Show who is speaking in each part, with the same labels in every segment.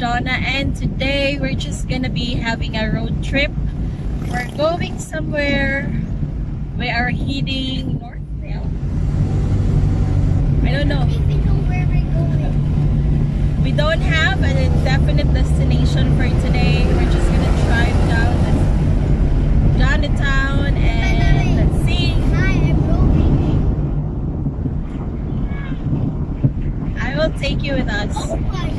Speaker 1: Donna, and today we're just gonna be having a road trip. We're going somewhere. We are heading north now. I don't know.
Speaker 2: I don't even know where we're going.
Speaker 1: We don't have a definite destination for today. We're just gonna drive down the town and let's see.
Speaker 2: Hi, I'm roving.
Speaker 1: I will take you with us.
Speaker 2: Oh my.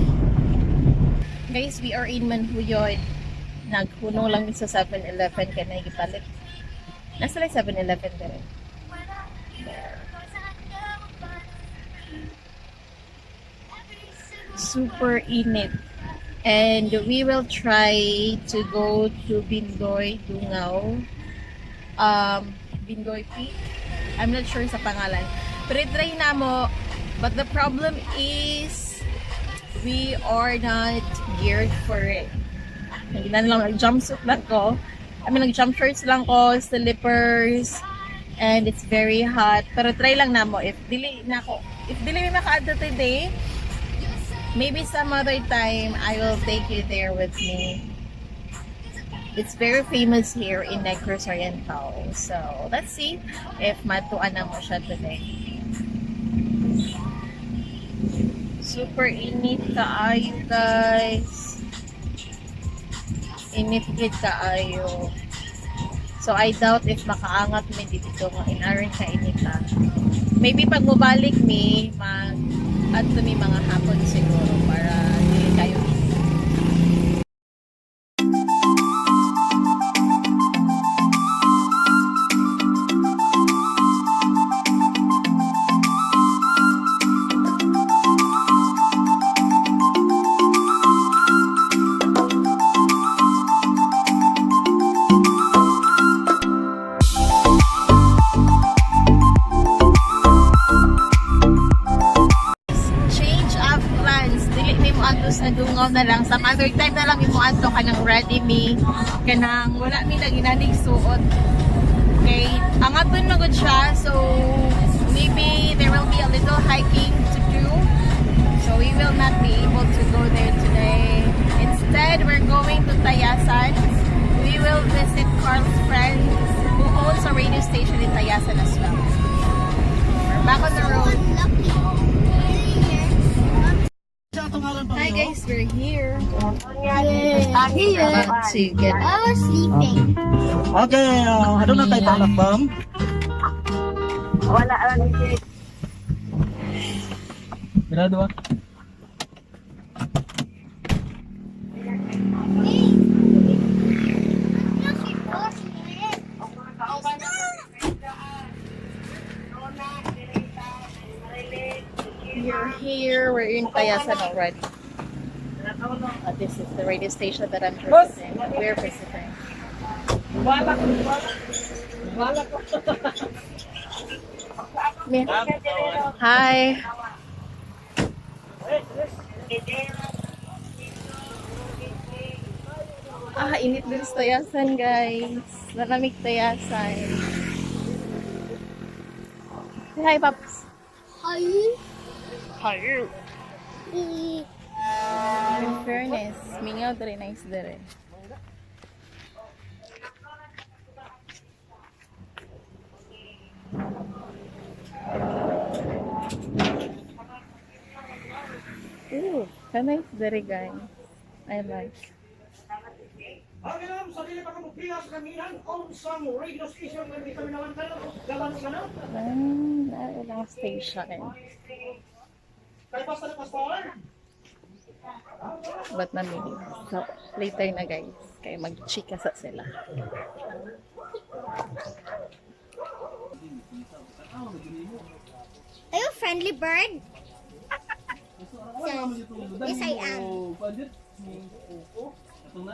Speaker 1: Guys, we are in Manhuyod. Nagpuno lang sa 7-Eleven ka na ipalit. Nasa lang 7-Eleven ka rin. Super init. And we will try to go to Bindoy, Dungaw. Bindoy Peak. I'm not sure sa pangalan. Pero try na mo. But the problem is we are not geared for it. Nag jumpsuit lang ko. Nag-jump shorts lang ko, slippers, and it's very hot. Pero try lang na mo. If dili maka-adto today, maybe some other time, I will take you there with me. It's very famous here in Negros Oriental. So, let's see if matuan na mo siya today. Super init kaayo, guys. Init gid kaayo. So I doubt if makaangat mi dito nga inaron ka initan. Maybe pag mobalik mi adto mi mga hapon siguro para dili kayo init. Sa Dungaw na lang, sa other time na lang imo adto ka ng ready me kanang wala mi na ginanig suot. Okay, angaton na gud siya, so maybe there will be a little hiking to do, so we will not be able to go there today. Instead, we're going to Tayasan. We will visit Carl's friend who owns a radio station in Tayasan as well. We're back on the road. Hi guys, we're here.
Speaker 2: Yeah.
Speaker 1: About to get
Speaker 2: I was sleeping.
Speaker 3: Okay, ano na tayo tanak, ma'am?
Speaker 4: Wala lang si
Speaker 3: Grado ah.
Speaker 1: We're here. We're in Tayasan already. This is the radio station that I'm visiting. We're visiting. Hi. Init din sa Tayasan, guys. Malamig Tayasan. Say hi, Paps.
Speaker 2: Hi.
Speaker 1: Hi. In fairness, mingaw dere nice dere. Ooh, nice dere, guys. I like. Ilang station. But namili. So, later na guys. Kaya mag-chika sa sila.
Speaker 2: Are you a friendly bird? Yes, I am.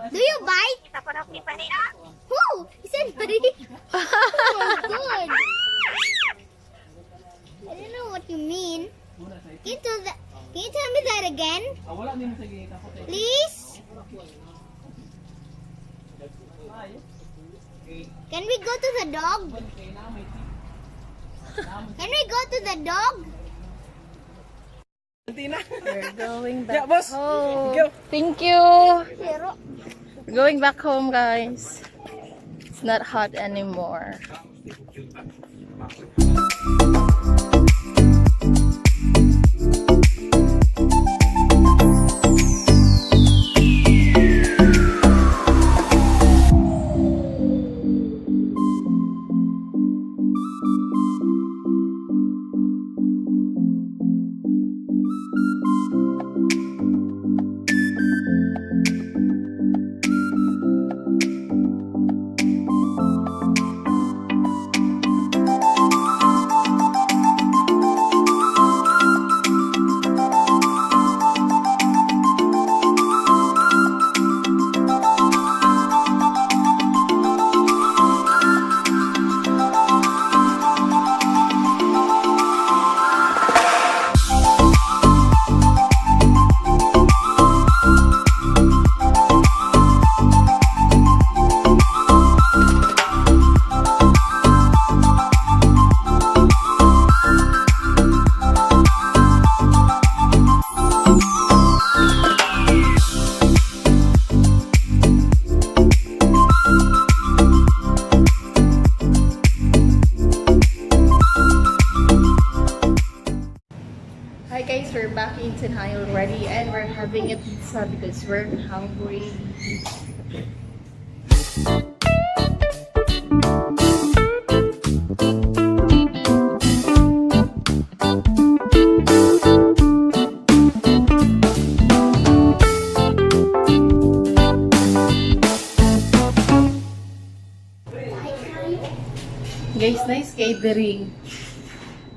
Speaker 2: Do you bite? Who? He said bite. Oh my god. I don't know what you mean. Can you tell me that again? Please? Can we go to the dog? Can we go to the dog?
Speaker 1: We're going back
Speaker 3: Yeah, boss.
Speaker 1: home.
Speaker 3: Go.
Speaker 1: Thank you.
Speaker 2: Pero,
Speaker 1: We're going back home, guys. It's not hot anymore. Hi guys, we're back in Tanay already and we're having a pizza because we're hungry. Guys, nice catering.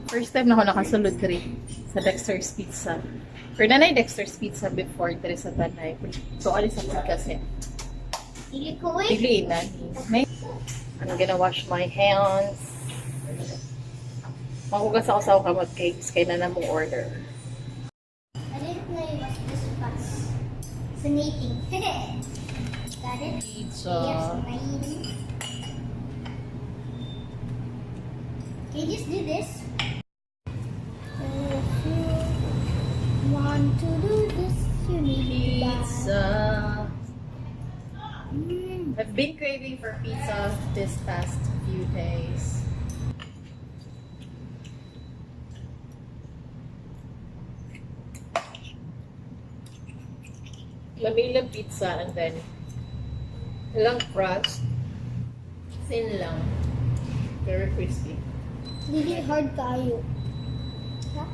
Speaker 1: First time na ako nakasulod rin sa Dexter's Pizza. Pero nanay Dexter's Pizza before diri sa Tanay. So, alis sa food kasi.
Speaker 2: hindi ko eh.
Speaker 1: Piliin na. I'm gonna wash my hands. Maghugas ako sa kamot cakes kaya na namong order.
Speaker 2: I didn't know it was this fast. Fascinating. Got it?
Speaker 1: Pizza.
Speaker 2: Yes, mine. Can you just do this? If you want to do this, you need
Speaker 1: Pizza.
Speaker 2: to
Speaker 1: I've been craving for pizza this past few days. Lamig pizza and then ilang crust. Thin lang. Very crispy.
Speaker 2: Really hard kayo. Ha?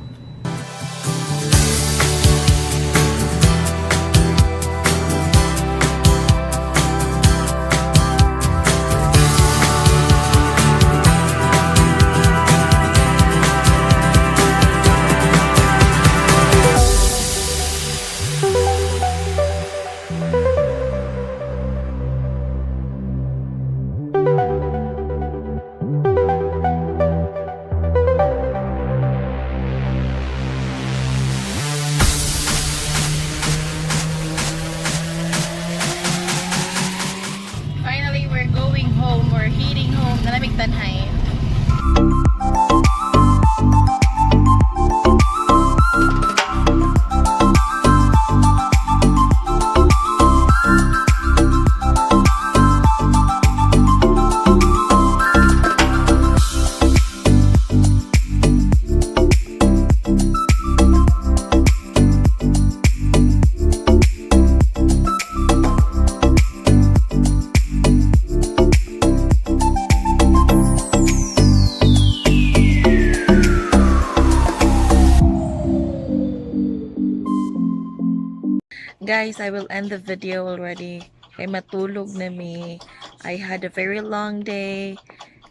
Speaker 1: Finally, we're going home. We're heading home. Nalamig tanhay. Guys, I will end the video already. Kay matulog na mi. I had a very long day.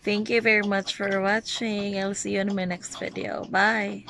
Speaker 1: Thank you very much for watching. I'll see you in my next video. Bye!